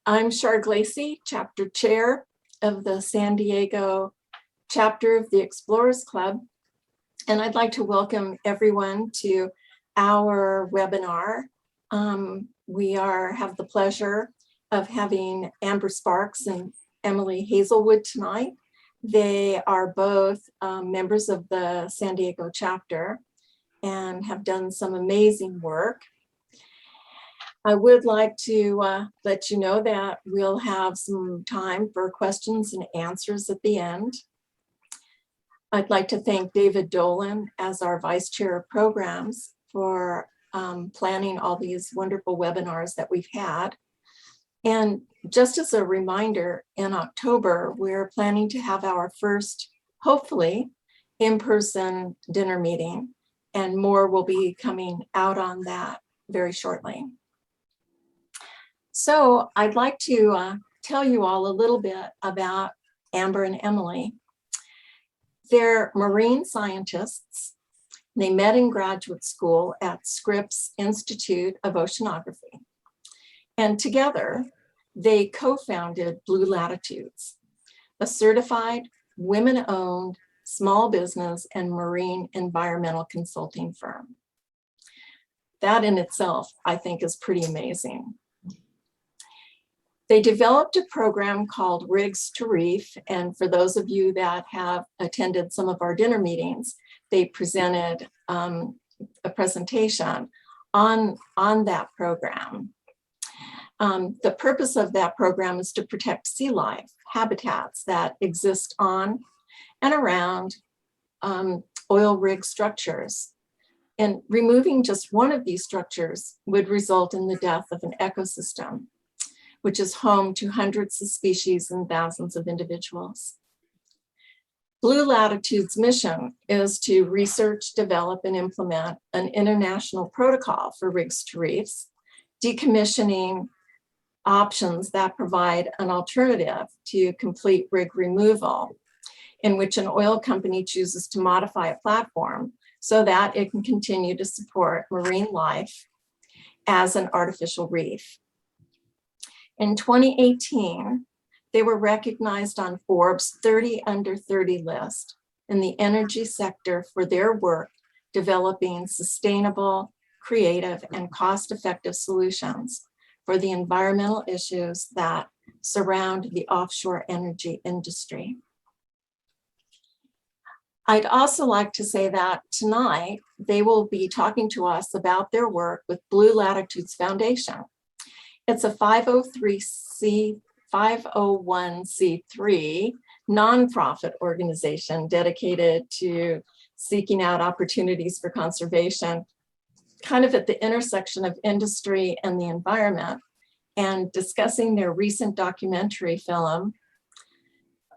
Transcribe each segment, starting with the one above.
I'm Char Glacy, chapter chair of the San Diego chapter of the Explorers Club. And I'd like to welcome everyone to our webinar. We have the pleasure of having Amber Sparks and Emily Hazelwood tonight. They are both members of the San Diego chapter and have done some amazing work. I would like to let you know that we'll have some time for questions and answers at the end. I'd like to thank David Dolan as our Vice Chair of Programs for planning all these wonderful webinars that we've had. And just as a reminder, in October, we're planning to have our first, hopefully, in-person dinner meeting, and more will be coming out on that very shortly. So I'd like to tell you all a little bit about Amber and Emily. They're marine scientists. They met in graduate school at Scripps Institute of Oceanography. And together, they co-founded Blue Latitudes, a certified, women-owned, small business and marine environmental consulting firm. That in itself, I think, is pretty amazing. They developed a program called Rigs to Reef, and for those of you that have attended some of our dinner meetings, they presented a presentation on that program. The purpose of that program is to protect sea life habitats that exist on and around oil rig structures. And removing just one of these structures would result in the death of an ecosystem, which is home to hundreds of species and thousands of individuals. Blue Latitude's mission is to research, develop, and implement an international protocol for rigs to reefs, decommissioning options that provide an alternative to complete rig removal, in which an oil company chooses to modify a platform so that it can continue to support marine life as an artificial reef. In 2018, they were recognized on Forbes' 30 Under 30 list in the energy sector for their work developing sustainable, creative, and cost-effective solutions for the environmental issues that surround the offshore energy industry. I'd also like to say that tonight, they will be talking to us about their work with Blue Latitudes Foundation. It's a 501c3 nonprofit organization dedicated to seeking out opportunities for conservation, kind of at the intersection of industry and the environment, and discussing their recent documentary film,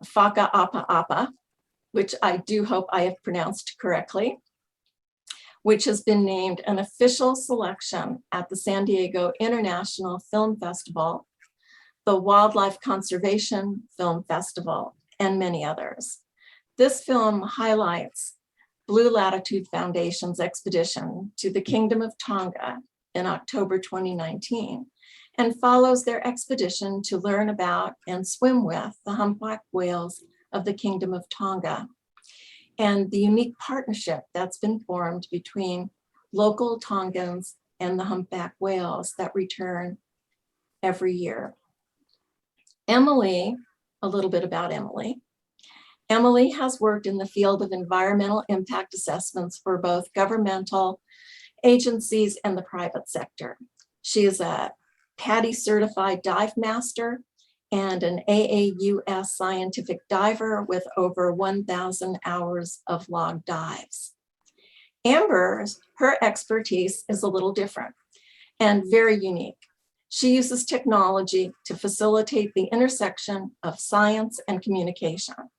Faka'apa'apa, which I do hope I have pronounced correctly, which has been named an official selection at the San Diego International Film Festival, the Wildlife Conservation Film Festival, and many others. This film highlights Blue Latitude Foundation's expedition to the Kingdom of Tonga in October 2019, and follows their expedition to learn about and swim with the humpback whales of the Kingdom of Tonga, and the unique partnership that's been formed between local Tongans and the humpback whales that return every year. Emily, a little bit about Emily. Emily has worked in the field of environmental impact assessments for both governmental agencies and the private sector. She is a PADI certified dive master and an AAUS scientific diver with over 1,000 hours of log dives. Amber's, her expertise is a little different and very unique. She uses technology to facilitate the intersection of science and communication.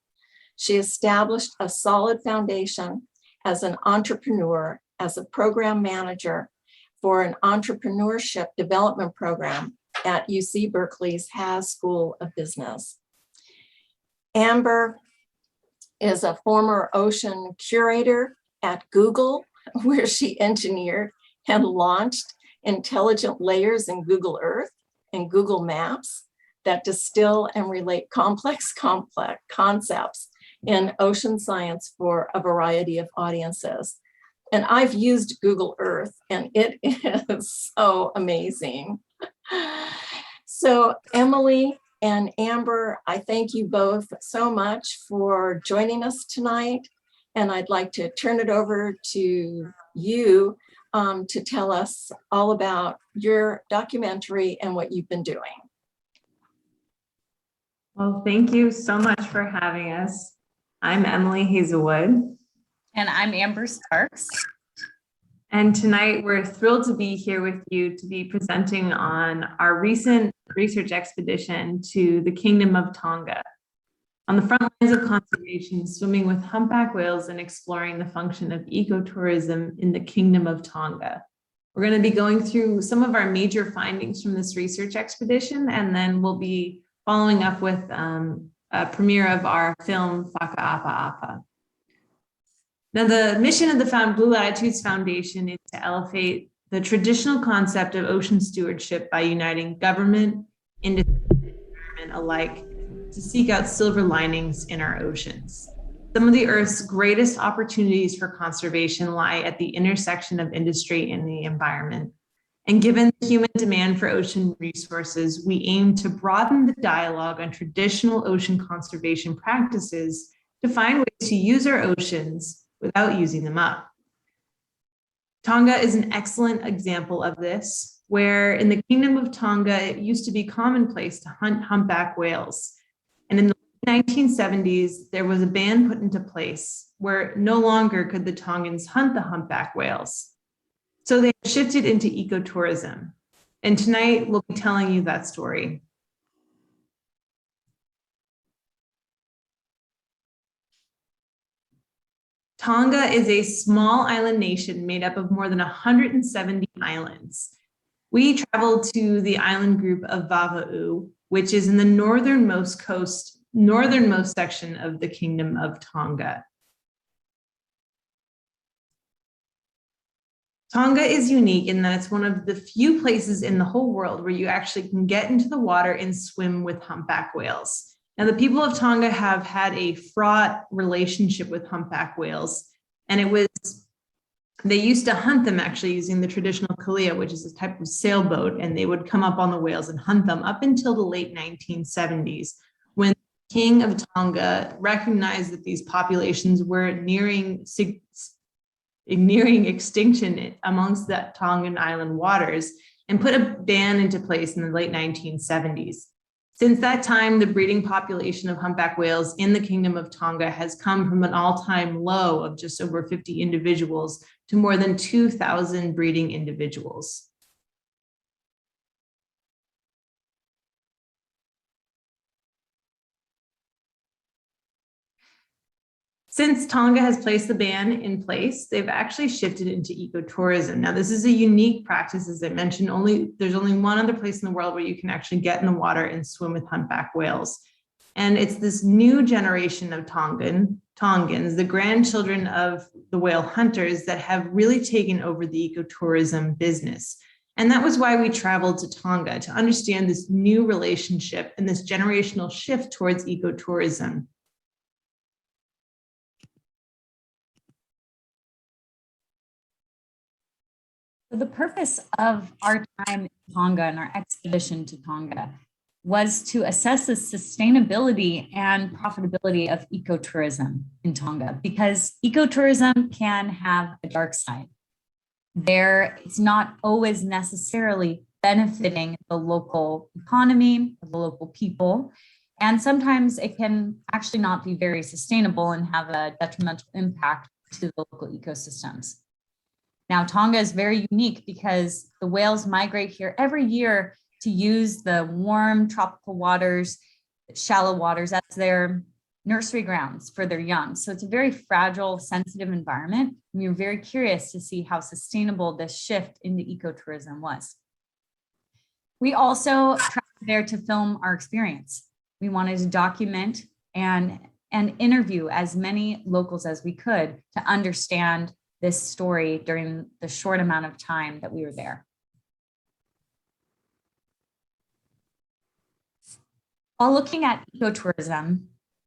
She established a solid foundation as an entrepreneur, as a program manager for an entrepreneurship development program at UC Berkeley's Haas School of Business. Amber is a former ocean curator at Google, where she engineered and launched intelligent layers in Google Earth and Google Maps that distill and relate complex concepts in ocean science for a variety of audiences. And I've used Google Earth, and it is so amazing. So Emily and Amber, I thank you both so much for joining us tonight. And I'd like to turn it over to you to tell us all about your documentary and what you've been doing. Well, thank you so much for having us. I'm Emily Hazelwood. And I'm Amber Sparks. And tonight we're thrilled to be here with you to be presenting on our recent research expedition to the Kingdom of Tonga. On the front lines of conservation, swimming with humpback whales and exploring the function of ecotourism in the Kingdom of Tonga. We're going to be going through some of our major findings from this research expedition, and then we'll be following up with a premiere of our film, Faka'apa'apa. Now, the mission of the Blue Latitudes Foundation is to elevate the traditional concept of ocean stewardship by uniting government, industry, and environment alike to seek out silver linings in our oceans. Some of the Earth's greatest opportunities for conservation lie at the intersection of industry and the environment. And given the human demand for ocean resources, we aim to broaden the dialogue on traditional ocean conservation practices to find ways to use our oceans without using them up. Tonga is an excellent example of this, where in the Kingdom of Tonga, it used to be commonplace to hunt humpback whales. And in the 1970s, there was a ban put into place where no longer could the Tongans hunt the humpback whales. So they shifted into ecotourism. And tonight we'll be telling you that story. Tonga is a small island nation made up of more than 170 islands. We traveled to the island group of Vava'u, which is in the northernmost section of the Kingdom of Tonga. Tonga is unique in that it's one of the few places in the whole world where you actually can get into the water and swim with humpback whales. Now, the people of Tonga have had a fraught relationship with humpback whales, and they used to hunt them actually using the traditional kalia, which is a type of sailboat, and they would come up on the whales and hunt them up until the late 1970s, when the King of Tonga recognized that these populations were nearing extinction amongst the Tongan island waters and put a ban into place in the late 1970s. Since that time, the breeding population of humpback whales in the Kingdom of Tonga has come from an all-time low of just over 50 individuals to more than 2,000 breeding individuals. Since Tonga has placed the ban in place, they've actually shifted into ecotourism. Now, this is a unique practice, as I mentioned. There's only one other place in the world where you can actually get in the water and swim with humpback whales. And it's this new generation of Tongans, the grandchildren of the whale hunters, that have really taken over the ecotourism business. And that was why we traveled to Tonga, to understand this new relationship and this generational shift towards ecotourism. So the purpose of our time in Tonga and our expedition to Tonga was to assess the sustainability and profitability of ecotourism in Tonga, because ecotourism can have a dark side. It's not always necessarily benefiting the local economy, the local people, and sometimes it can actually not be very sustainable and have a detrimental impact to the local ecosystems. Now, Tonga is very unique because the whales migrate here every year to use the warm tropical waters, shallow waters as their nursery grounds for their young. So it's a very fragile, sensitive environment. And we were very curious to see how sustainable this shift into ecotourism was. We also traveled there to film our experience. We wanted to document and interview as many locals as we could to understand this story during the short amount of time that we were there. While looking at ecotourism,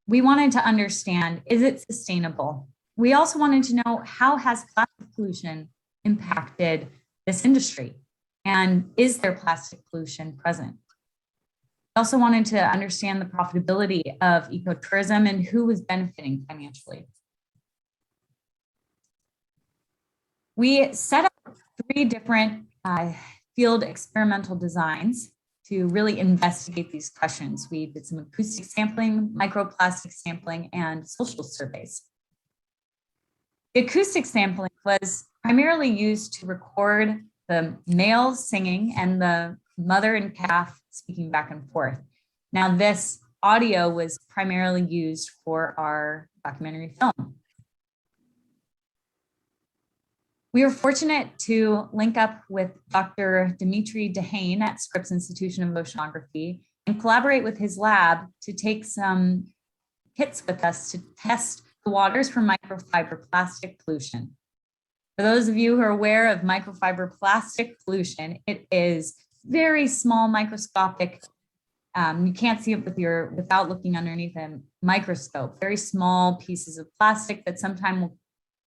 we wanted to understand, is it sustainable? We also wanted to know, how has plastic pollution impacted this industry? And is there plastic pollution present? We also wanted to understand the profitability of ecotourism and who was benefiting financially. We set up 3 different field experimental designs to really investigate these questions. We did some acoustic sampling, microplastic sampling, and social surveys. The acoustic sampling was primarily used to record the male singing and the mother and calf speaking back and forth. Now, this audio was primarily used for our documentary film. We were fortunate to link up with Dr. Dimitri Dehane at Scripps Institution of Oceanography and collaborate with his lab to take some kits with us to test the waters for microfiber plastic pollution. For those of you who are aware of microfiber plastic pollution, it is very small, microscopic. You can't see it without looking underneath a microscope. Very small pieces of plastic that sometimes will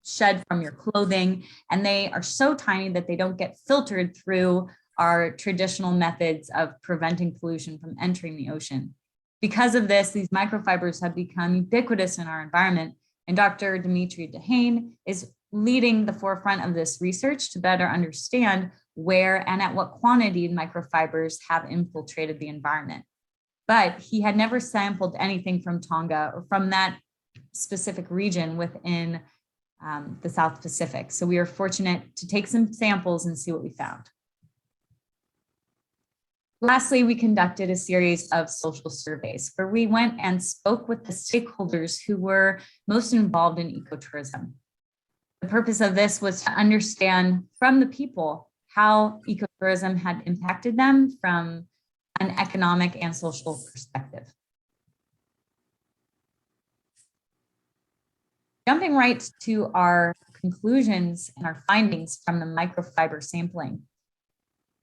shed from your clothing, and they are so tiny that they don't get filtered through our traditional methods of preventing pollution from entering the ocean. Because of this, these microfibers have become ubiquitous in our environment, and Dr. Dimitri Dehane is leading the forefront of this research to better understand where and at what quantity microfibers have infiltrated the environment. But he had never sampled anything from Tonga or from that specific region within the South Pacific. So we are fortunate to take some samples and see what we found. Lastly, we conducted a series of social surveys where we went and spoke with the stakeholders who were most involved in ecotourism. The purpose of this was to understand from the people how ecotourism had impacted them from an economic and social perspective. Jumping right to our conclusions and our findings from the microfiber sampling,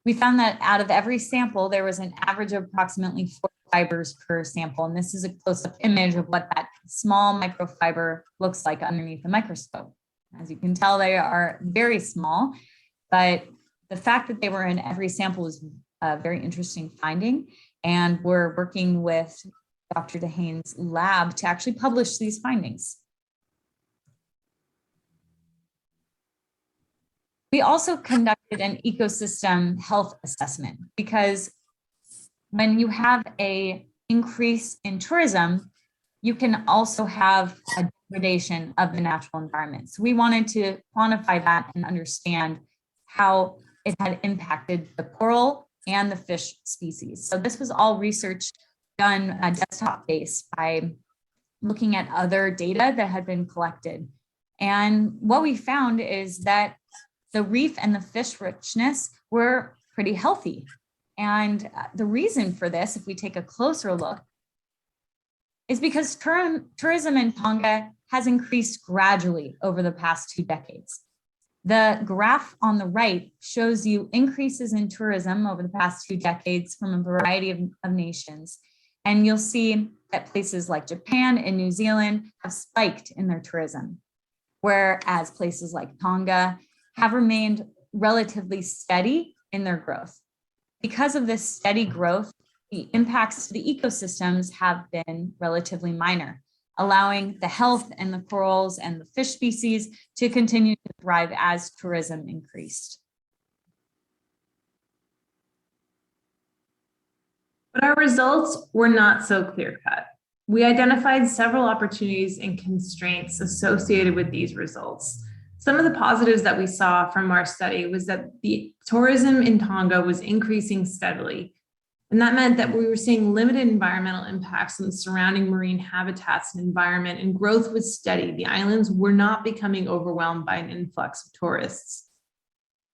we found that out of every sample, there was an average of approximately 4 fibers per sample. And this is a close-up image of what that small microfiber looks like underneath the microscope. As you can tell, they are very small, but the fact that they were in every sample was a very interesting finding. And we're working with Dr. Dehane's lab to actually publish these findings. We also conducted an ecosystem health assessment, because when you have an increase in tourism, you can also have a degradation of the natural environment. So we wanted to quantify that and understand how it had impacted the coral and the fish species. So this was all research done desktop-based by looking at other data that had been collected. And what we found is that the reef and the fish richness were pretty healthy. And the reason for this, if we take a closer look, is because tourism in Tonga has increased gradually over the past 2 decades. The graph on the right shows you increases in tourism over the past 2 decades from a variety of nations. And you'll see that places like Japan and New Zealand have spiked in their tourism, whereas places like Tonga have remained relatively steady in their growth. Because of this steady growth, the impacts to the ecosystems have been relatively minor, allowing the health and the corals and the fish species to continue to thrive as tourism increased. But our results were not so clear-cut. We identified several opportunities and constraints associated with these results. Some of the positives that we saw from our study was that the tourism in Tonga was increasing steadily. And that meant that we were seeing limited environmental impacts on the surrounding marine habitats and environment, and growth was steady. The islands were not becoming overwhelmed by an influx of tourists.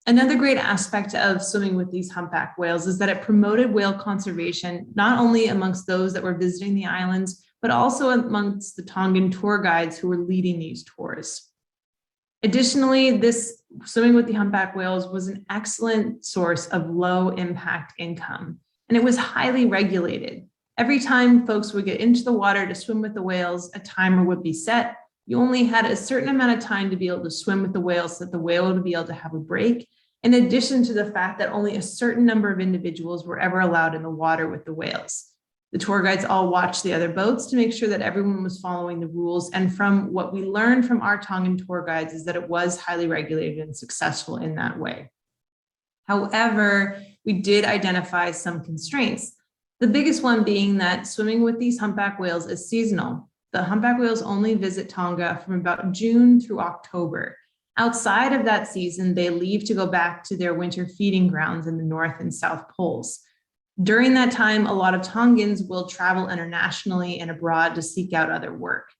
Another great aspect of swimming with these humpback whales is that it promoted whale conservation, not only amongst those that were visiting the islands, but also amongst the Tongan tour guides who were leading these tours. Additionally, this swimming with the humpback whales was an excellent source of low impact income, and it was highly regulated. Every time folks would get into the water to swim with the whales, a timer would be set. You only had a certain amount of time to be able to swim with the whale so that the whale would be able to have a break, in addition to the fact that only a certain number of individuals were ever allowed in the water with the whales. The tour guides all watched the other boats to make sure that everyone was following the rules. And from what we learned from our Tongan tour guides is that it was highly regulated and successful in that way. However, we did identify some constraints. The biggest one being that swimming with these humpback whales is seasonal. The humpback whales only visit Tonga from about June through October. Outside of that season, they leave to go back to their winter feeding grounds in the North and South Poles. During that time, a lot of Tongans will travel internationally and abroad to seek out other work.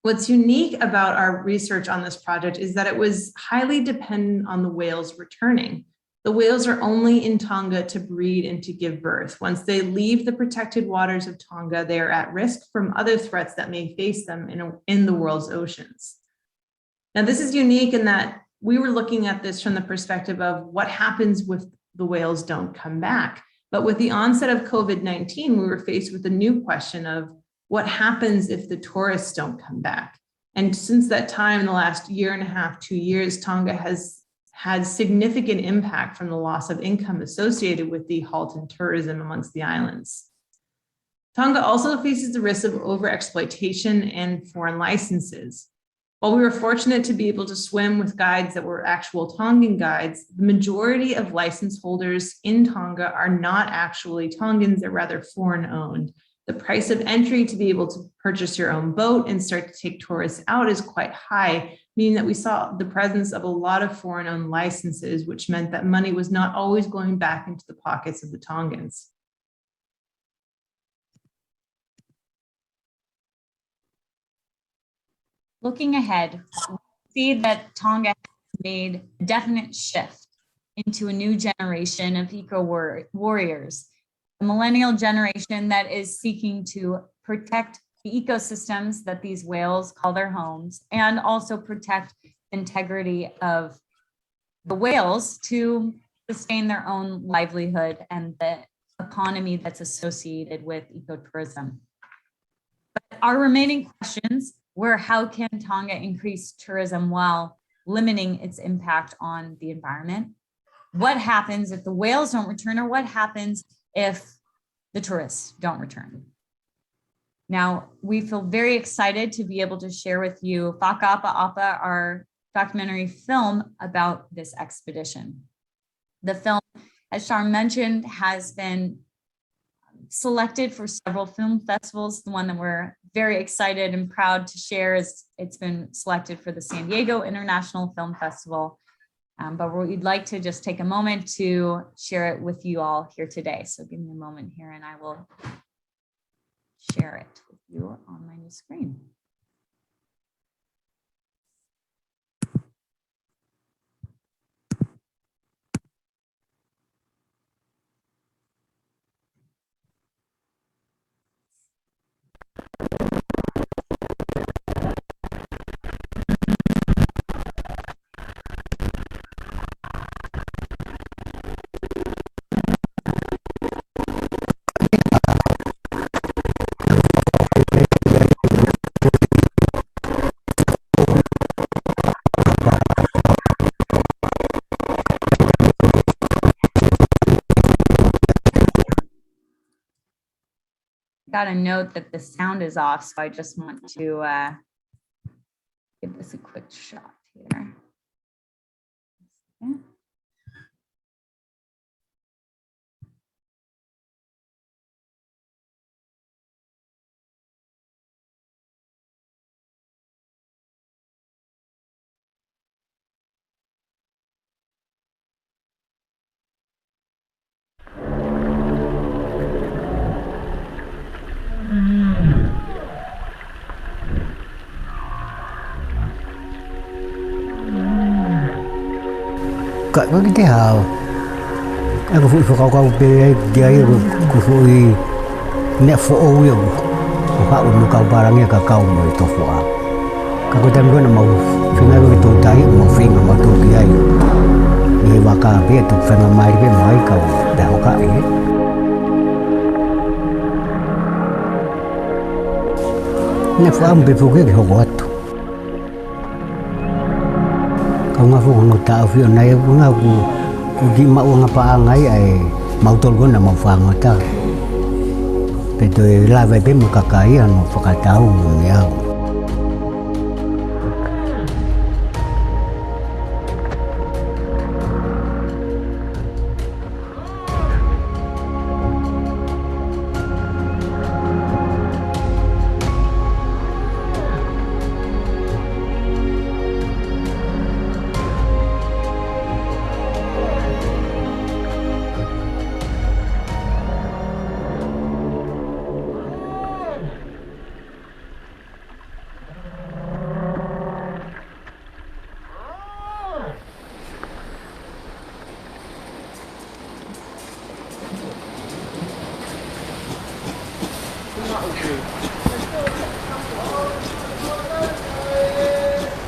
What's unique about our research on this project is that it was highly dependent on the whales returning. The whales are only in Tonga to breed and to give birth. Once they leave the protected waters of Tonga, they are at risk from other threats that may face them in the world's oceans. Now, this is unique in that we were looking at this from the perspective of what happens with the whales don't come back. But with the onset of COVID-19, we were faced with a new question of what happens if the tourists don't come back? And since that time, in the last year and a half, 2 years, Tonga has had significant impact from the loss of income associated with the halt in tourism amongst the islands. Tonga also faces the risk of overexploitation and foreign licenses. While we were fortunate to be able to swim with guides that were actual Tongan guides, the majority of license holders in Tonga are not actually Tongans, they're rather foreign owned. The price of entry to be able to purchase your own boat and start to take tourists out is quite high, meaning that we saw the presence of a lot of foreign owned licenses, which meant that money was not always going back into the pockets of the Tongans. Looking ahead, we see that Tonga has made a definite shift into a new generation of eco-warriors, a millennial generation that is seeking to protect the ecosystems that these whales call their homes and also protect the integrity of the whales to sustain their own livelihood and the economy that's associated with ecotourism. But our remaining questions were, how can Tonga increase tourism while limiting its impact on the environment? What happens if the whales don't return, or what happens if the tourists don't return? Now, we feel very excited to be able to share with you Faka'apa'apa, our documentary film about this expedition. The film, as Sharon mentioned, has been selected for several film festivals. The one that we're very excited and proud to share is it's been selected for the San Diego International Film Festival. But we'd like to just take a moment to share it with you all here today. So give me a moment here and I will share it with you on my new screen. Got a note that the sound is off, so I just want to give this a quick shot here. Okay. Cậy có cái hào em có phụ thuộc vào cái dia của phụ nè phụ ô yêu của họ một cầu barangnya cả cầu mà tổ phụ à các cái tem nó màu chúng ta cái tổ trái màu phim mà tổ kia đi vào cả biết tổ phim mà mai biết nói cầu đào cả ấy Ne whaam bepuke ki hoko atu. Ka ngā whongo ta awhi o nei ngā ku ki mau ngā paangai ai mautol kona mau whangata. Pe toi lawe pe mo kakai anu whakatau mo ni au.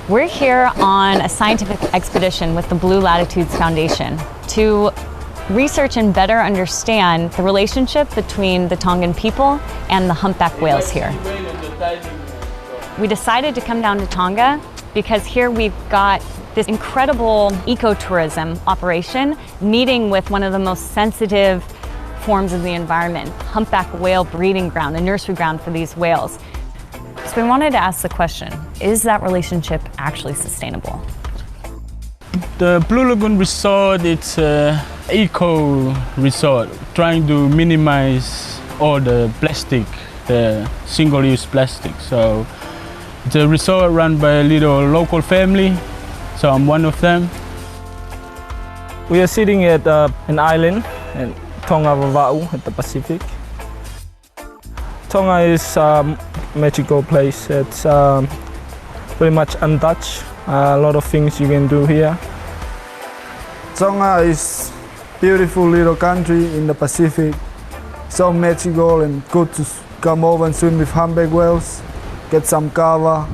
We're here on a scientific expedition with the Blue Latitudes Foundation to research and better understand the relationship between the Tongan people and the humpback whales here. We decided to come down to Tonga because here we've got this incredible ecotourism operation meeting with one of the most sensitive forms of the environment, humpback whale breeding ground, a nursery ground for these whales. So we wanted to ask the question, is that relationship actually sustainable? The Blue Lagoon Resort, it's an eco resort, trying to minimize all the plastic, the single-use plastic. So it's a resort run by a little local family, so I'm one of them. We are sitting at an island in Tonga at the Pacific. Tonga is a magical place. It's pretty much untouched. A lot of things you can do here. Tonga is beautiful little country in the Pacific. So magical and good to come over and swim with humpback whales, get some kava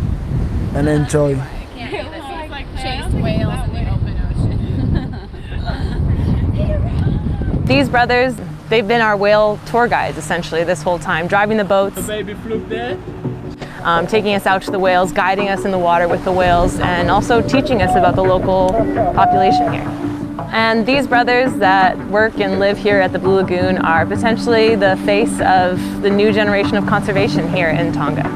and enjoy. These brothers, they've been our whale tour guides essentially this whole time, driving the boats, The baby fluke there. taking us out to the whales, guiding us in the water with the whales, and also teaching us about the local population here. And these brothers that work and live here at the Blue Lagoon are potentially the face of the new generation of conservation here in Tonga.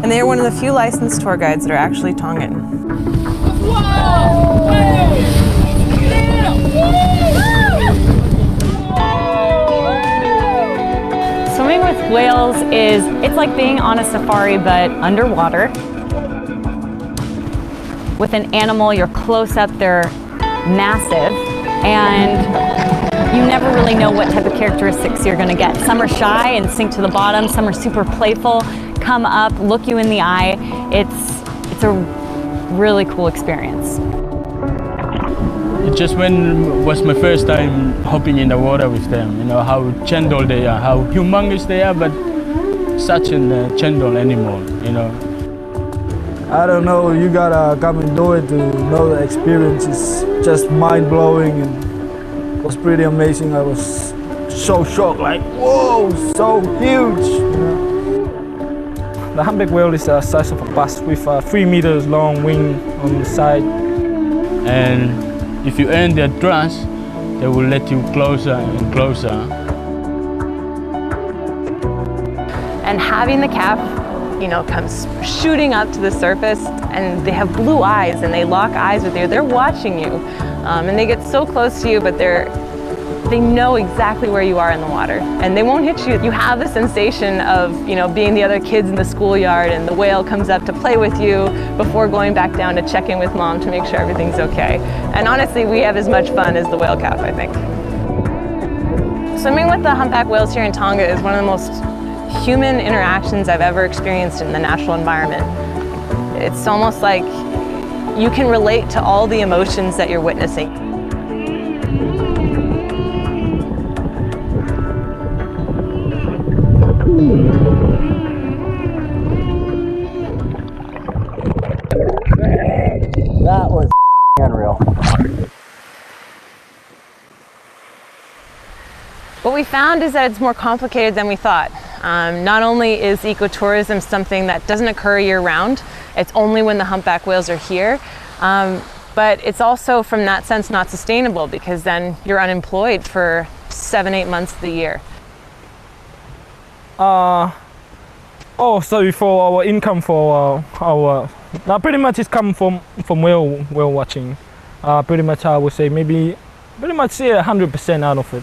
And they are one of the few licensed tour guides that are actually Tongan. Swimming with whales it's like being on a safari but underwater. With an animal, you're close up, they're massive, and you never really know what type of characteristics you're gonna get. Some are shy and sink to the bottom, some are super playful, come up, look you in the eye. It's a really cool experience. It just was my first time hopping in the water with them. You know how gentle they are, how humongous they are, but such a gentle animal, you know. I don't know, you gotta come and do it to know the experience. It's just mind-blowing and it was pretty amazing. I was so shocked, like, whoa, so huge. You know? The humpback whale is the size of a bus with a 3 meters long wing on the side. And if you earn their trust, they will let you closer and closer. And having the calf, comes shooting up to the surface, and they have blue eyes and they lock eyes with you. They're watching you, and they get so close to you, but they know exactly where you are in the water, and they won't hit you. You have the sensation of, being the other kids in the schoolyard, and the whale comes up to play with you before going back down to check in with mom to make sure everything's okay. And honestly, we have as much fun as the whale calf, I think. Swimming with the humpback whales here in Tonga is one of the most human interactions I've ever experienced in the natural environment. It's almost like you can relate to all the emotions that you're witnessing. That was unreal. What we found is that it's more complicated than we thought. Not only is ecotourism something that doesn't occur year-round, it's only when the humpback whales are here, but it's also, from that sense, not sustainable because then you're unemployed for 7-8 months of the year. So for our income for our now pretty much it's come from whale watching. Pretty much I would say maybe pretty much 100% out of it.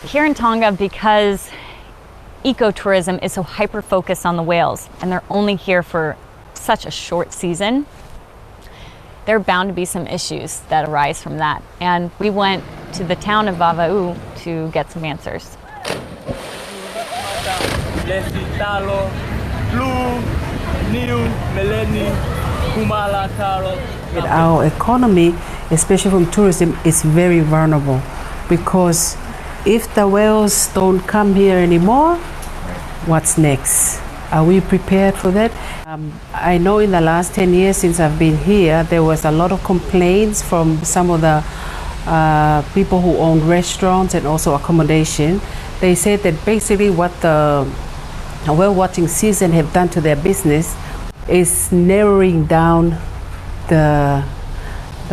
Here in Tonga, because ecotourism is so hyper-focused on the whales and they're only here for such a short season, there are bound to be some issues that arise from that. And we went to the town of Vava'u to get some answers. Our economy, especially from tourism, is very vulnerable because if the whales don't come here anymore, what's next? Are we prepared for that? I know in the last 10 years since I've been here, there was a lot of complaints from some of the people who own restaurants and also accommodation. They said that basically what the whale watching season have done to their business is narrowing down the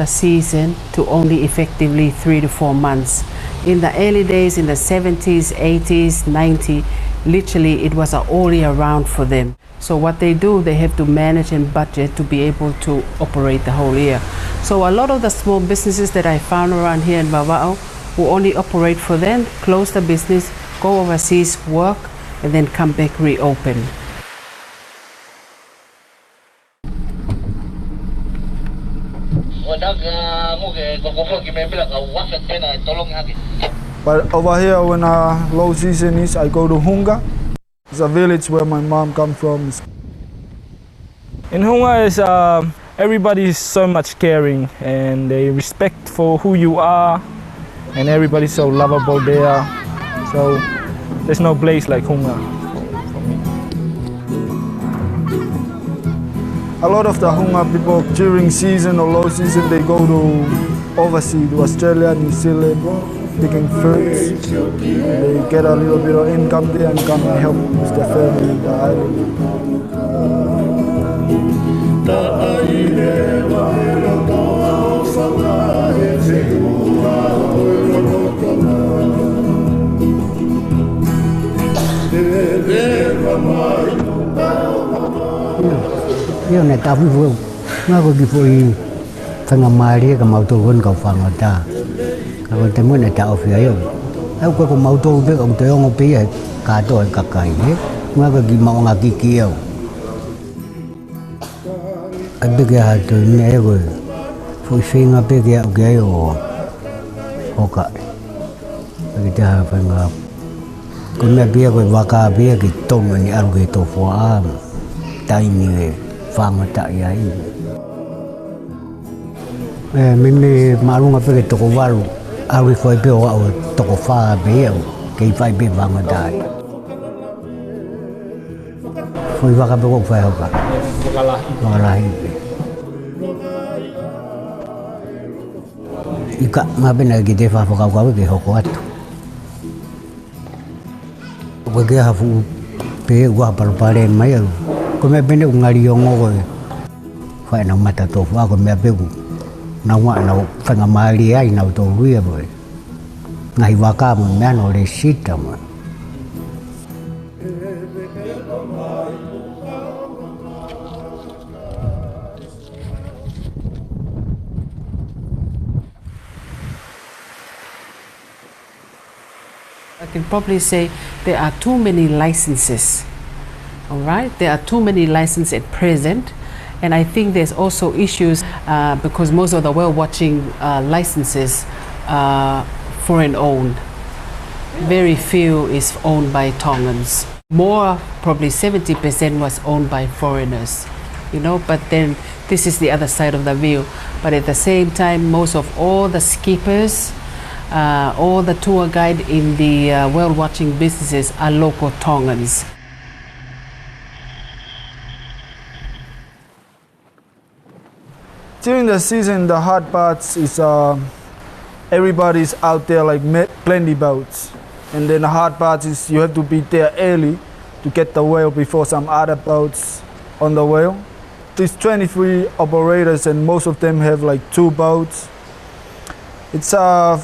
season to only effectively 3 to 4 months. In the early days, in the 70s, 80s, 90s, literally it was all year round for them. So what they do, they have to manage and budget to be able to operate the whole year. So a lot of the small businesses that I found around here in Vava'u who only operate for them, close the business, go overseas, work, and then come back, reopen. But over here, when low season is, I go to Hunga. It's a village where my mom comes from. In Hunga is everybody is so much caring and they respect for who you are, and everybody's so lovable there. So there's no place like Hunga for me. A lot of the Hunga people during season or low season, they go to overseas, to Australia, New Zealand, picking fruits. They get a little bit of income there and come and help with their family in the island. Yo ne ta vu nga ko ki foi thanga mari ka mau to gon ka fa ngata ka ko te mo ne ta ofia yo au ko mau to be on te on pe ka to ka kai nga ko ki mau nga ki ki yo ade ke ha to ne go foi finga pe ke o ke yo hoka ke te ha fa nga ko me bia ko wa ka bia ki to ni aru ke to fo a tai ni Fangata ya ini. Mimi marunga pe toko waru, awi foi pe o toko fa be o ke fai be fangata. Foi waka pe ko fai hoka. Wakalahi. Ika mabena ki te fa foka ko ke hoko atu. Ko ke hafu pe wa parpare mai o. Ko me bene ngari ngo fa na mata to fa ko me be na wa na fa nga mali ai na to wi boy ngai wa ka mo me no le sita mo. I can probably say there are too many licenses. All right, there are too many licenses at present, and I think there's also issues because most of the whale watching licenses are foreign owned. Very few is owned by Tongans. More, probably 70% was owned by foreigners, you know, but then this is the other side of the view. But at the same time, most of all the skippers, all the tour guide in the whale watching businesses are local Tongans. During the season, the hard parts is everybody's out there like plenty boats. And then the hard part is you have to be there early to get the whale before some other boats on the whale. There's 23 operators and most of them have like 2 boats. It's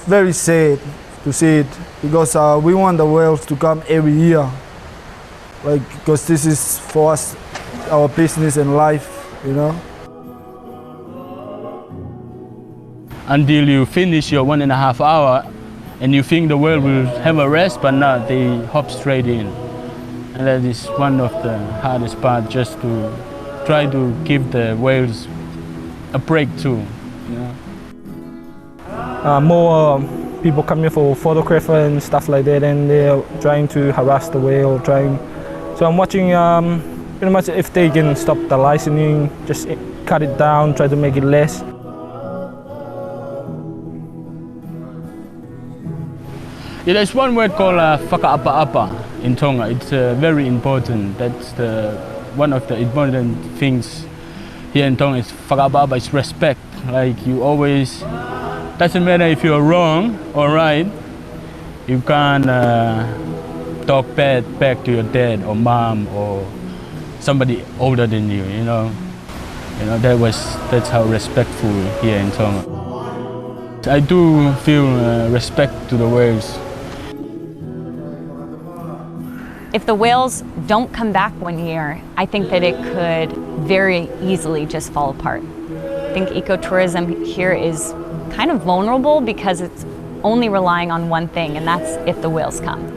very sad to see it because we want the whales to come every year. Like, because this is for us, our business and life, you know. Until you finish your 1.5 hours and you think the whale will have a rest, but not, they hop straight in. And that is one of the hardest parts, just to try to give the whales a break too. You know? More people come here for photographer and stuff like that, and they're trying to harass the whale, So I'm watching pretty much if they can stop the licensing, just cut it down, try to make it less. Yeah, there's one word called Faka'apa'apa in Tonga. It's very important. That's one of the important things here in Tonga. Is Faka'apa'apa is respect. Like, you always, doesn't matter if you're wrong or right, you can't talk bad back to your dad or mom or somebody older than you. You know, that's how respectful here in Tonga. I do feel respect to the whales. If the whales don't come back one year, I think that it could very easily just fall apart. I think ecotourism here is kind of vulnerable because it's only relying on one thing, and that's if the whales come.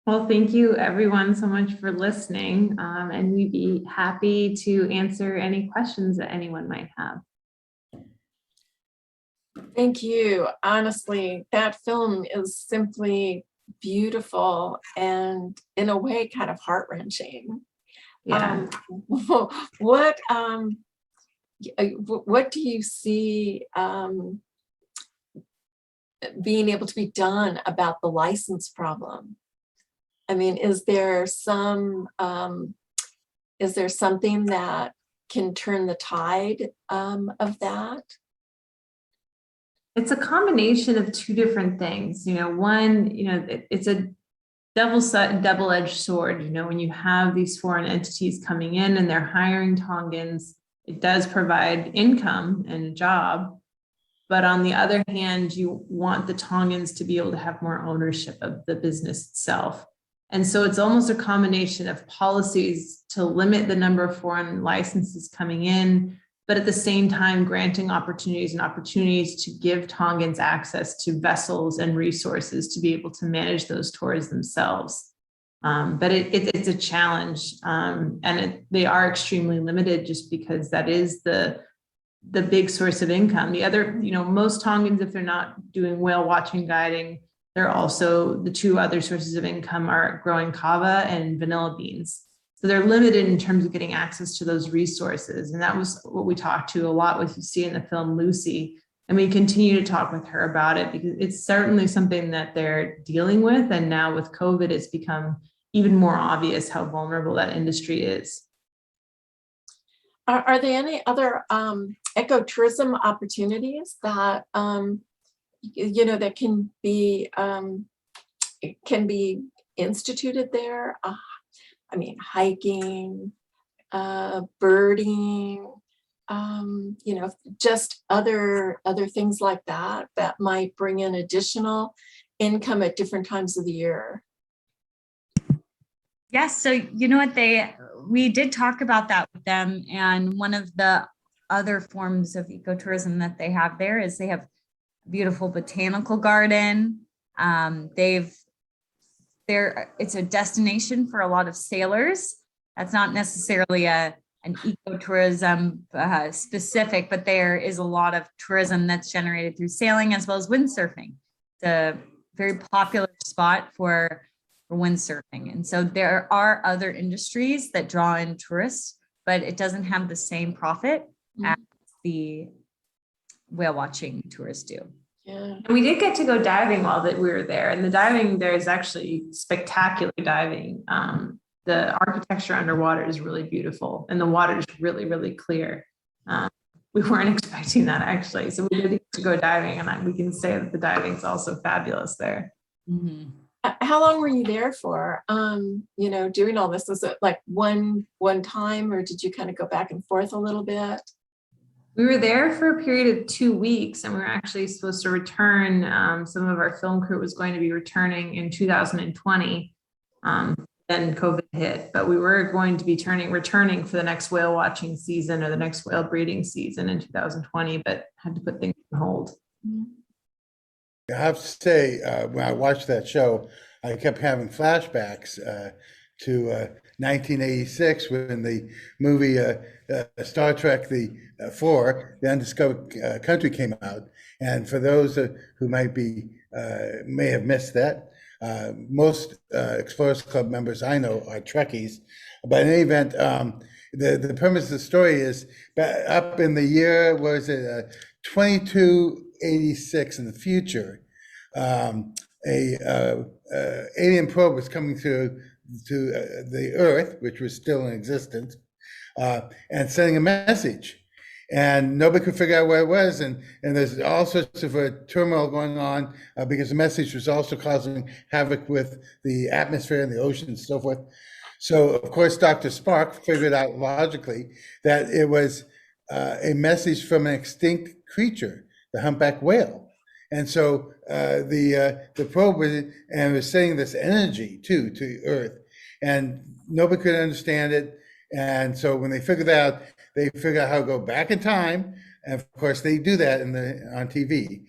Well, thank you everyone so much for listening, and we'd be happy to answer any questions that anyone might have. Thank you. Honestly, that film is simply beautiful and in a way kind of heart-wrenching. Yeah. What do you see being able to be done about the license problem? I mean, is there something that can turn the tide of that? It's a combination of two different things. One, it's a double-edged sword. When you have these foreign entities coming in and they're hiring Tongans, it does provide income and a job. But on the other hand, you want the Tongans to be able to have more ownership of the business itself. And so it's almost a combination of policies to limit the number of foreign licenses coming in, but at the same time granting opportunities to give Tongans access to vessels and resources to be able to manage those tours themselves. But it's a challenge, and they are extremely limited just because that is the big source of income. The other, most Tongans, if they're not doing whale watching guiding, they're also, the two other sources of income are growing kava and vanilla beans. So they're limited in terms of getting access to those resources. And that was what we talked to a lot with, you see in the film Lucy. And we continue to talk with her about it because it's certainly something that they're dealing with. And now with COVID, it's become even more obvious how vulnerable that industry is. Are there any other ecotourism opportunities that that can be instituted there? I mean, hiking, birding, just other things like that that might bring in additional income at different times of the year. Yes, so we did talk about that with them, and one of the other forms of ecotourism that they have there is they have a beautiful botanical garden. It's a destination for a lot of sailors. That's not necessarily an ecotourism specific, but there is a lot of tourism that's generated through sailing as well as windsurfing. It's a very popular spot for windsurfing. And so there are other industries that draw in tourists, but it doesn't have the same profit as the whale watching tourists do. Yeah. And we did get to go diving while that we were there. And the diving there is actually spectacular diving. The architecture underwater is really beautiful and the water is really, really clear. We weren't expecting that actually. So we did get to go diving, and we can say that the diving is also fabulous there. Mm-hmm. How long were you there for, doing all this? Was it like one time, or did you kind of go back and forth a little bit? We were there for a period of 2 weeks, and we were actually supposed to return. Some of our film crew was going to be returning in 2020. Then COVID hit, but we were going to be returning for the next whale watching season or the next whale breeding season in 2020, but had to put things on hold. I have to say, when I watched that show, I kept having flashbacks to 1986 when the movie Star Trek the Undiscovered Country came out. And for those who may have missed that, most Explorers Club members I know are Trekkies. But in any event, the premise of the story is up in the year, 2286 in the future, a alien probe was coming to the Earth, which was still in existence, and sending a message. And nobody could figure out what it was. And there's all sorts of turmoil going on because the message was also causing havoc with the atmosphere and the ocean and so forth. So, of course, Dr. Spark figured out logically that it was a message from an extinct creature, the humpback whale. And so the probe was sending this energy to Earth, and nobody could understand it. And so when they figured that out, they figured out how to go back in time. And of course, they do that on TV,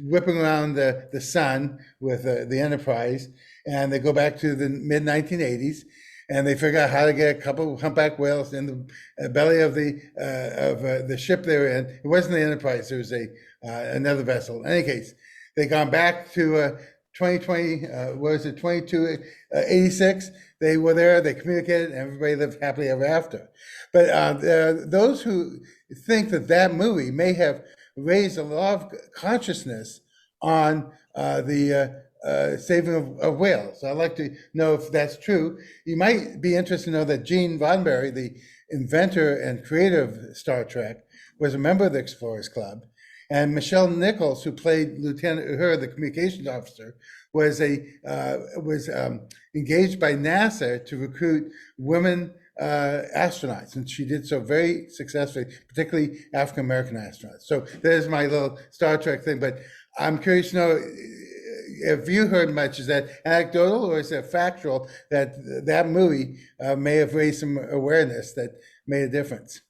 whipping around the sun with the Enterprise. And they go back to the mid 1980s, and they figure out how to get a couple of humpback whales in the belly of the ship they were in. It wasn't the Enterprise; it was another vessel. In any case, they gone back to 2286. They were there, they communicated, and everybody lived happily ever after. But those who think that movie may have raised a lot of consciousness on the saving of whales. I'd like to know if that's true. You might be interested to know that Gene Roddenberry, the inventor and creator of Star Trek, was a member of the Explorers Club. And Michelle Nichols, who played Lieutenant Uhura, the communications officer, was engaged by NASA to recruit women astronauts, and she did so very successfully, particularly African American astronauts. So there's my little Star Trek thing. But I'm curious to know if you heard much. Is that anecdotal or is it factual that movie may have raised some awareness that made a difference?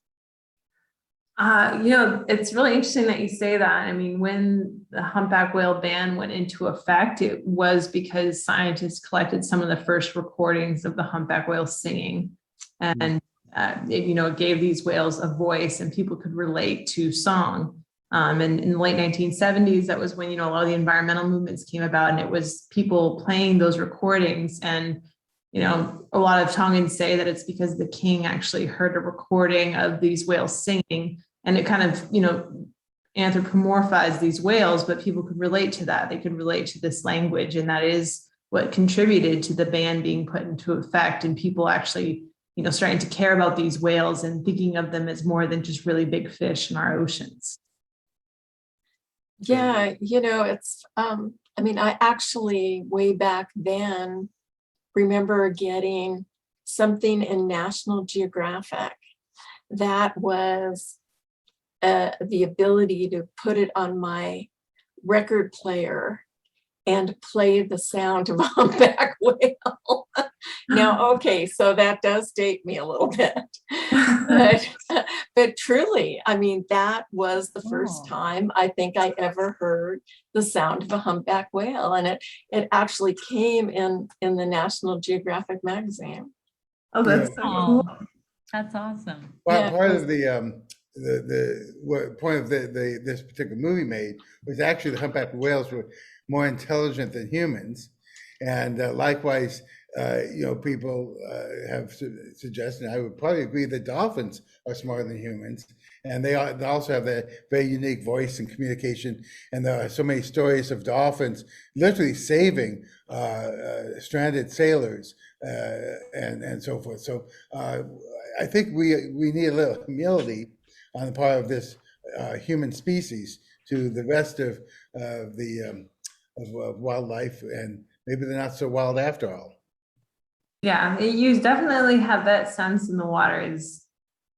It's really interesting that you say that. I mean, when the humpback whale ban went into effect, it was because scientists collected some of the first recordings of the humpback whale singing. And, it gave these whales a voice and people could relate to song. And in the late 1970s, that was when, a lot of the environmental movements came about, and it was people playing those recordings. And a lot of Tongans say that it's because the king actually heard a recording of these whales singing, and it kind of, anthropomorphized these whales, but people could relate to that. They could relate to this language, and that is what contributed to the ban being put into effect, and people actually, starting to care about these whales and thinking of them as more than just really big fish in our oceans. Yeah, it's, I actually way back then remember getting something in National Geographic that was the ability to put it on my record player and play the sound of a humpback whale. Now, okay, so that does date me a little bit, but truly, that was the first time I think I ever heard the sound of a humpback whale, and it actually came in the National Geographic magazine. Oh, that's so cool. That's awesome. Well, Yeah, part of what point of this particular movie made was actually the humpback whales were more intelligent than humans, and likewise, people have suggested, I would probably agree, that dolphins are smarter than humans, and they also have that very unique voice and communication. And there are so many stories of dolphins literally saving stranded sailors and so forth. So I think we need a little humility on the part of this human species to the rest of wildlife, and maybe they're not so wild after all. Yeah, you definitely have that sense in the water is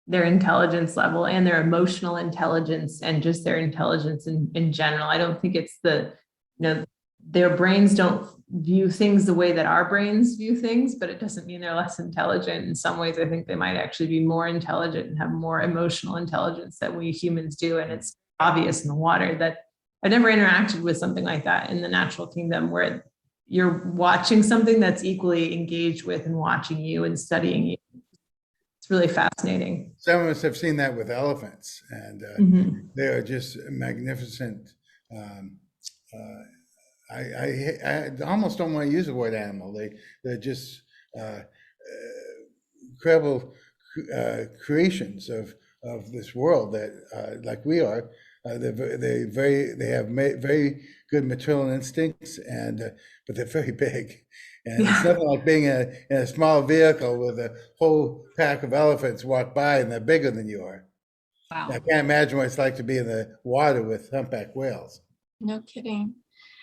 their intelligence level and their emotional intelligence and just their intelligence in general. I don't think it's their brains don't view things the way that our brains view things, but it doesn't mean they're less intelligent. In some ways, I think they might actually be more intelligent and have more emotional intelligence that we humans do. And it's obvious in the water that I've never interacted with something like that in the natural kingdom, where you're watching something that's equally engaged with and watching you and studying you. It's really fascinating. Some of us have seen that with elephants, and they are just magnificent. I almost don't want to use the word animal. They're just incredible creations of this world that, like we are. They have very good maternal instincts, but they're very big. And it's nothing like being in a small vehicle with a whole pack of elephants walk by and they're bigger than you are. Wow. I can't imagine what it's like to be in the water with humpback whales. No kidding.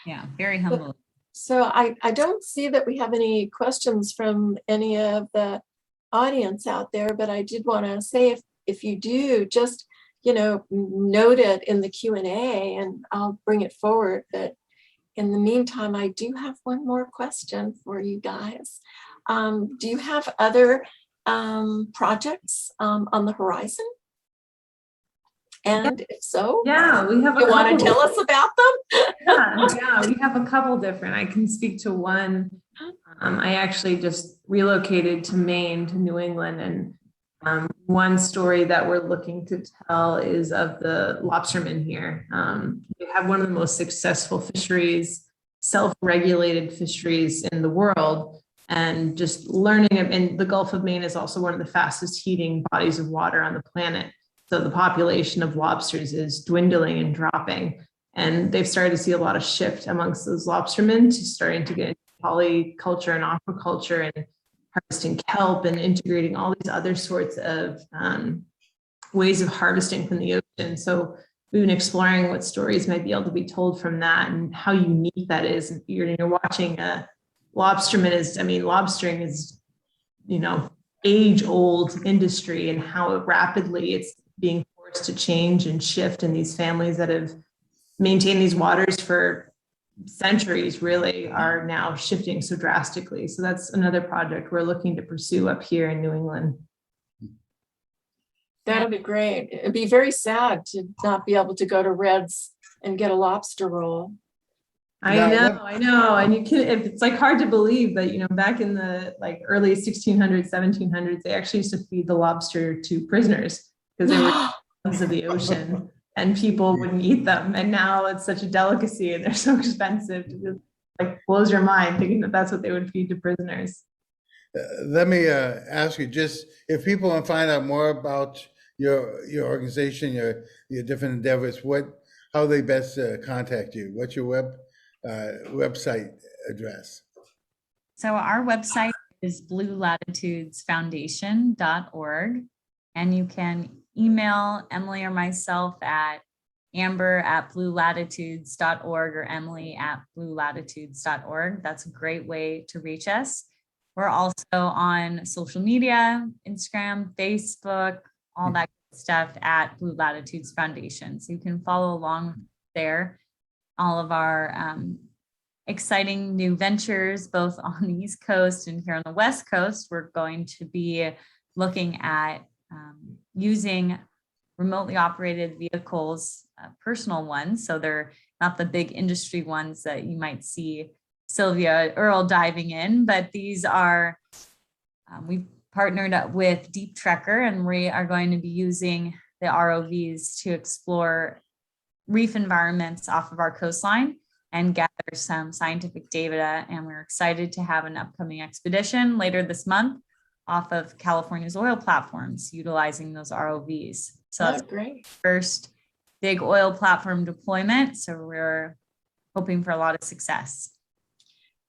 Yeah, very humble. So I don't see that we have any questions from any of the audience out there, but I did want to say if you do, just note it in the Q&A and I'll bring it forward. But in the meantime, I do have one more question for you guys. Do you have other projects on the horizon? And if so, we have. You want to tell us about them? Yeah, we have a couple different. I can speak to one. I actually just relocated to Maine, to New England, and one story that we're looking to tell is of the lobstermen here. We have one of the most successful fisheries, self-regulated fisheries in the world, and just learning. And the Gulf of Maine is also one of the fastest heating bodies of water on the planet. So the population of lobsters is dwindling and dropping. And they've started to see a lot of shift amongst those lobstermen to starting to get into polyculture and aquaculture and harvesting kelp and integrating all these other sorts of ways of harvesting from the ocean. So we've been exploring what stories might be able to be told from that and how unique that is. And you're watching a lobsterman lobstering is, age-old industry, and how rapidly it's being forced to change and shift. And these families that have maintained these waters for centuries really are now shifting so drastically. So that's another project we're looking to pursue up here in New England. That'd be great. It'd be very sad to not be able to go to Red's and get a lobster roll. I know. And you can, it's like hard to believe, but you know, back in the like early 1600s, 1700s, they actually used to feed the lobster to prisoners because they were dogs of the ocean and people wouldn't eat them. And now it's such a delicacy and they're so expensive. It like blows your mind thinking that that's what they would feed to prisoners. Let me ask you, just if people want to find out more about your organization, your different endeavors, how they best contact you? What's your website address? So our website is bluelatitudesfoundation.org, and you can email Emily or myself at amber@bluelatitudes.org or emily@bluelatitudes.org. That's a great way to reach us. We're also on social media, Instagram, Facebook, all that stuff at Blue Latitudes Foundation. So you can follow along there. All of our exciting new ventures, both on the East Coast and here on the West Coast. We're going to be looking at using remotely operated vehicles, personal ones. So they're not the big industry ones that you might see Sylvia Earle diving in, but these are, we've partnered up with Deep Trekker, and we are going to be using the ROVs to explore reef environments off of our coastline and gather some scientific data. And we're excited to have an upcoming expedition later this month off of California's oil platforms, utilizing those ROVs. So that's great. First big oil platform deployment. So we're hoping for a lot of success.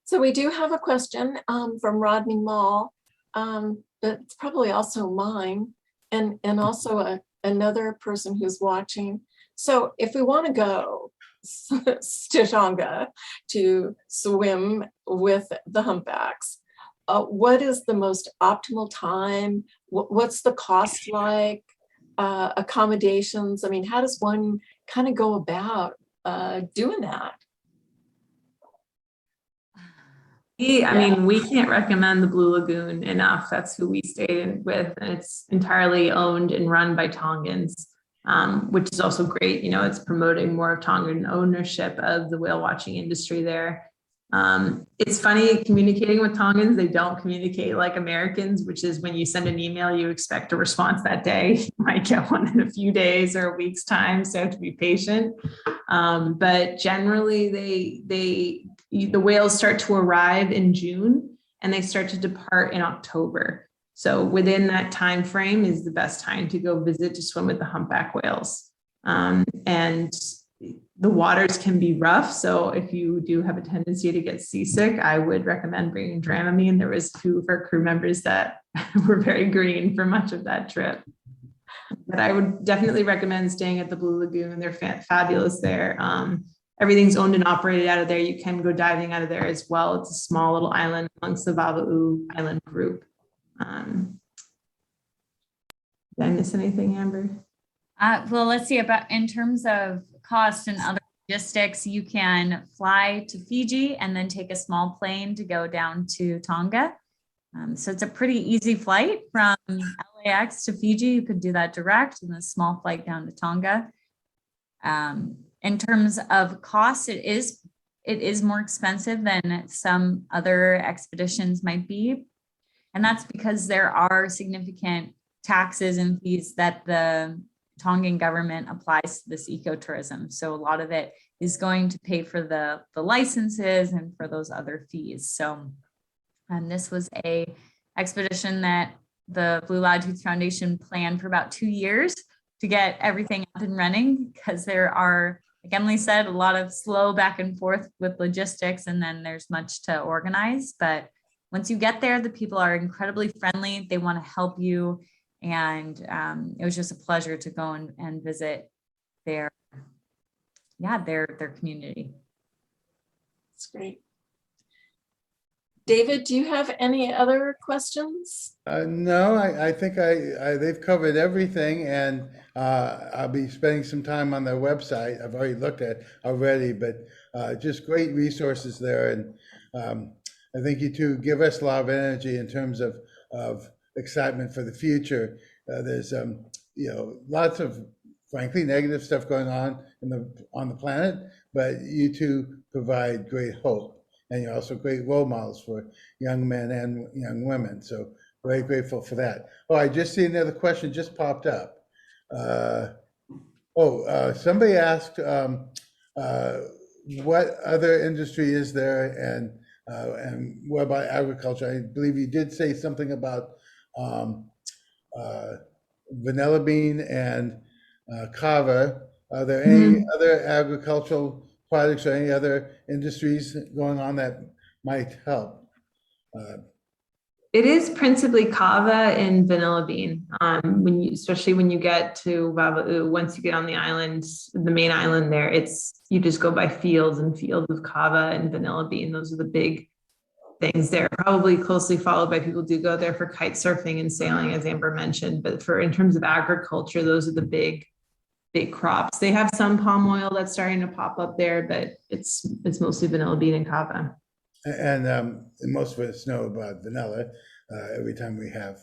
So we do have a question from Rodney Mall, but it's probably also mine and also another person who's watching. So if we want to go to Tonga to swim with the humpbacks, what is the most optimal time? What's the cost like? Accommodations? I mean, how does one kind of go about doing that? I mean, we can't recommend the Blue Lagoon enough. That's who we stayed in with, and it's entirely owned and run by Tongans, which is also great. You know, it's promoting more of Tongan ownership of the whale watching industry there. It's funny communicating with Tongans. They don't communicate like Americans, which is when you send an email, you expect a response that day. You might get one in a few days or a week's time, so you have to be patient. But generally, the whales start to arrive in June and they start to depart in October. So within that time frame is the best time to go visit to swim with the humpback whales. And the waters can be rough. So if you do have a tendency to get seasick, I would recommend bringing Dramamine. There was 2 of our crew members that were very green for much of that trip. But I would definitely recommend staying at the Blue Lagoon. They're fabulous there. Everything's owned and operated out of there. You can go diving out of there as well. It's a small little island amongst the Vava'u Island group. Did I miss anything, Amber? Well, let's see about in terms of cost and other logistics, you can fly to Fiji and then take a small plane to go down to Tonga. So it's a pretty easy flight from LAX to Fiji. You could do that direct and a small flight down to Tonga. In terms of cost, it is more expensive than some other expeditions might be. And that's because there are significant taxes and fees that the Tongan government applies to this ecotourism. So a lot of it is going to pay for the licenses and for those other fees. So this was a expedition that the Blue Latitudes Foundation planned for about 2 years to get everything up and running, because there are, like Emily said, a lot of slow back and forth with logistics, and then there's much to organize. But once you get there, the people are incredibly friendly. They want to help you. And it was just a pleasure to go and visit their community. That's great. David, do you have any other questions? No, I think they've covered everything, and I'll be spending some time on their website. I've already looked at already, but just great resources there. And I think you two give us a lot of energy in terms of excitement for the future. There's lots of frankly negative stuff going on on the planet, but you two provide great hope, and you're also great role models for young men and young women. So very grateful for that. Oh, I just see another question just popped up. Somebody asked, what other industry is there, and what about agriculture? I believe you did say something about vanilla bean and kava. Are there any other agricultural products or any other industries going on that might help? It is principally kava and vanilla bean. Especially when you get to Vava'u, once you get on the island, the main island there, you just go by fields and fields of kava and vanilla bean. Those are the big things there. Probably closely followed by people do go there for kite surfing and sailing, as Amber mentioned. But in terms of agriculture, those are the big crops. They have some palm oil that's starting to pop up there, but it's mostly vanilla bean and kava. And most of us know about vanilla every time we have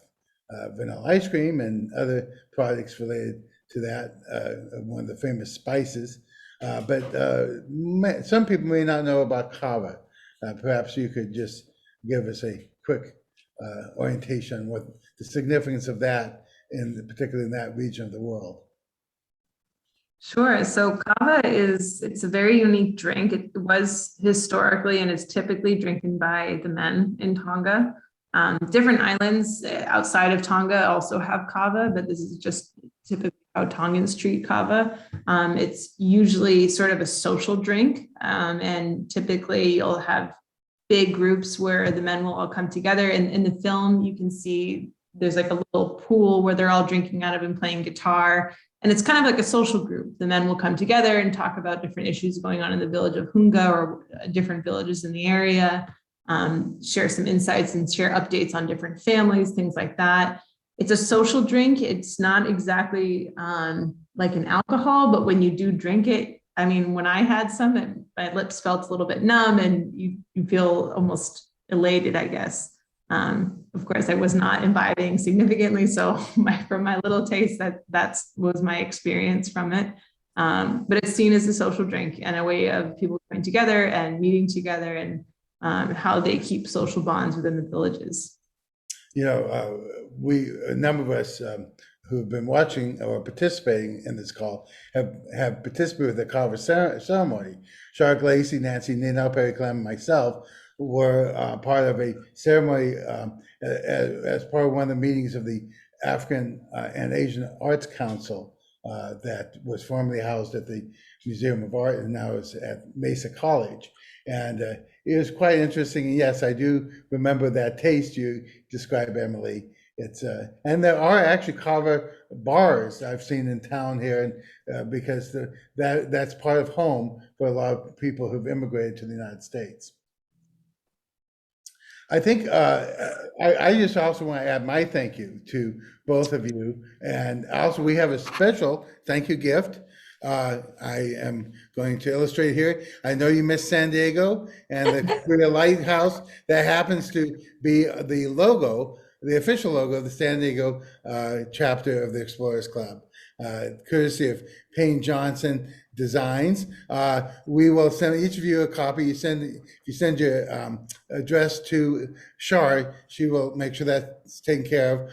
vanilla ice cream and other products related to that, one of the famous spices. But some people may not know about kava. Perhaps you could just give us a quick orientation on what the significance of that, particularly in that region of the world. Sure. So kava it's a very unique drink. It was historically and is typically drinking by the men in Tonga. Different islands outside of Tonga also have kava, but this is just typically how Tongans treat kava. It's usually sort of a social drink, and typically you'll have big groups where the men will all come together. And in the film, you can see there's like a little pool where they're all drinking out of and playing guitar. And it's kind of like a social group. The men will come together and talk about different issues going on in the village of Hunga or different villages in the area, share some insights and share updates on different families, things like that. It's a social drink. It's not exactly like an alcohol, but when you do drink it, I mean, when I had some, my lips felt a little bit numb and you feel almost elated, I guess. Of course, I was not imbibing significantly, so from my little taste, that was my experience from it. But it's seen as a social drink and a way of people coming together and meeting together, and how they keep social bonds within the villages. A number of us who have been watching or participating in this call have participated with the kava ceremony. Shark Lacey, Nancy, Nino, Perry Clem, and myself were part of a ceremony as part of one of the meetings of the African and Asian Arts Council that was formerly housed at the Museum of Art and now is at Mesa College. And it was quite interesting. And yes, I do remember that taste you described, Emily. It's and there are actually kava bars I've seen in town here, and because that's part of home for a lot of people who've immigrated to the United States. I think I just also want to add my thank you to both of you. And also we have a special thank you gift. I am going to illustrate here. I know you missed San Diego and the Korea Lighthouse. That happens to be the logo, the official logo of the San Diego chapter of the Explorers Club, courtesy of Payne Johnson Designs. We will send each of you a copy. If you send your address to Shar, she will make sure that's taken care of.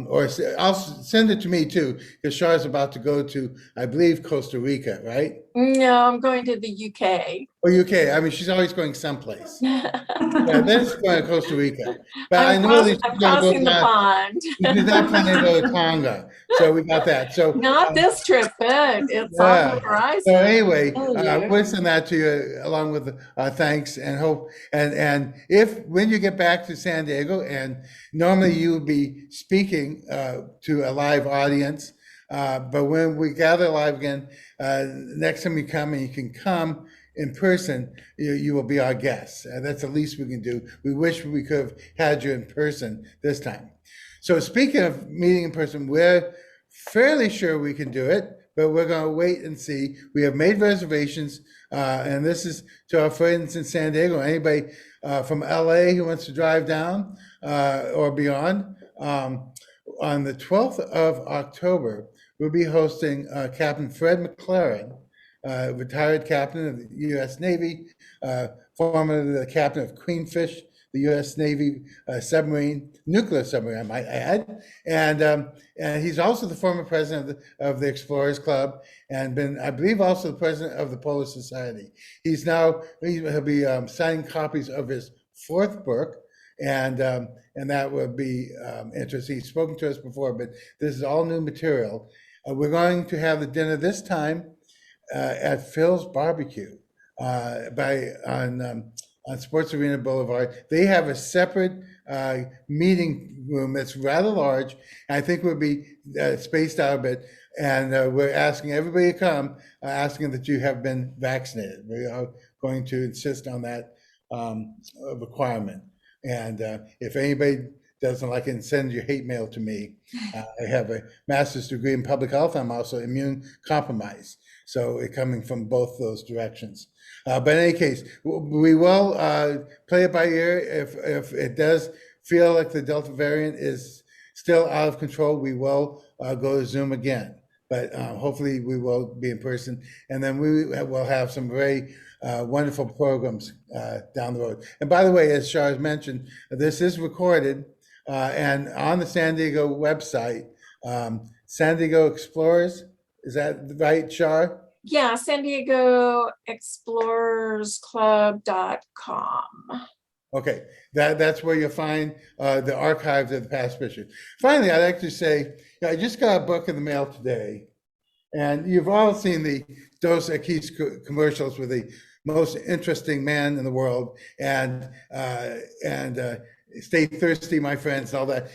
Or I'll send it to me too, because Char's about to go to, I believe, Costa Rica, right? No, I'm going to the UK. Oh, UK. I mean, she's always going someplace. Yeah, then she's going to Costa Rica. But I know that she's going to go the pond. She's not planning to go to Tonga. So we got that. So not this trip, but it's on the horizon. So anyway, we'll send that to you along with thanks and hope. And if when you get back to San Diego, and normally you will be speaking to a live audience, but when we gather live again, next time you come, and you can come in person, you will be our guests. That's the least we can do. We wish we could have had you in person this time. So speaking of meeting in person, we're fairly sure we can do it, but we're going to wait and see. We have made reservations, and this is to our friends in San Diego. Anybody from LA who wants to drive down or beyond. On the 12th of October, we'll be hosting Captain Fred McLaren, retired captain of the U.S. Navy, formerly the captain of Queenfish, the U.S. Navy nuclear submarine, I might add. And he's also the former president of the Explorers Club, and been, I believe, also the president of the Polar Society. He'll be signing copies of his 4th book, and that will be interesting. He's spoken to us before, but this is all new material. We're going to have the dinner this time at Phil's Barbecue on Sports Arena Boulevard. They have a separate meeting room that's rather large. I think we'll be spaced out a bit. And we're asking everybody to come, asking that you have been vaccinated. We are going to insist on that requirement. And if anybody doesn't like it, send your hate mail to me. I have a master's degree in public health. I'm also immune compromised. So it's coming from both those directions. But in any case, we will play it by ear. If it does feel like the Delta variant is still out of control, we will go to Zoom again. But hopefully we will be in person. And then we will have some very wonderful programs down the road. And by the way, as Shar mentioned, this is recorded and on the San Diego website, San Diego Explorers. Is that right, Shar? Yeah, San Diego ExplorersClub.com. Okay, that's where you'll find the archives of the past pictures. Finally, I'd like to say, I just got a book in the mail today, and you've all seen the Dos Equis commercials with the most interesting man in the world, and stay thirsty, my friends, and all that.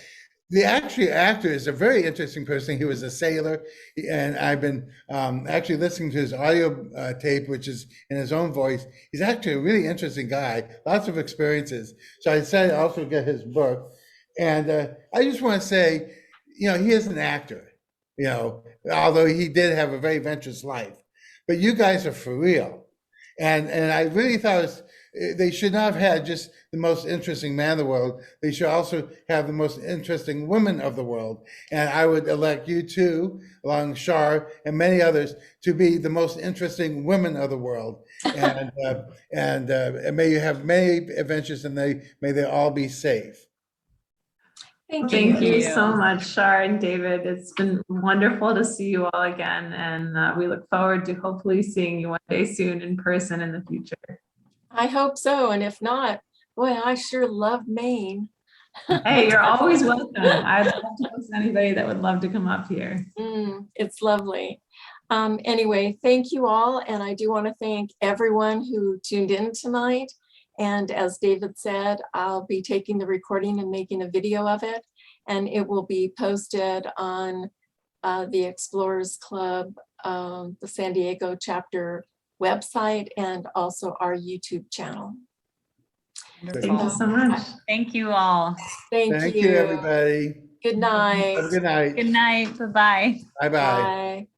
The actor is a very interesting person. He was a sailor, and I've been actually listening to his audio tape, which is in his own voice. He's actually a really interesting guy, lots of experiences. So I decided to also get his book. And I just want to say, he is an actor, although he did have a very adventurous life. But you guys are for real. And I really thought they should not have had just the most interesting man in the world. They should also have the most interesting women of the world. And I would elect you two, along Shar and many others, to be the most interesting women of the world. And may you have many adventures, and may they all be safe. Thank you so much, Shar and David. It's been wonderful to see you all again, and we look forward to hopefully seeing you one day soon in person in the future. I hope so. And if not, boy, I sure love Maine. Hey, you're always welcome. I'd love to host anybody that would love to come up here. It's lovely. Anyway, thank you all. And I do want to thank everyone who tuned in tonight. And as David said, I'll be taking the recording and making a video of it. And it will be posted on the Explorers Club, the San Diego chapter website, and also our YouTube channel. Thank you so much. Thank you all. Thank you, everybody. Good night. Have a good night. Good night. Bye-bye. Bye-bye. Bye.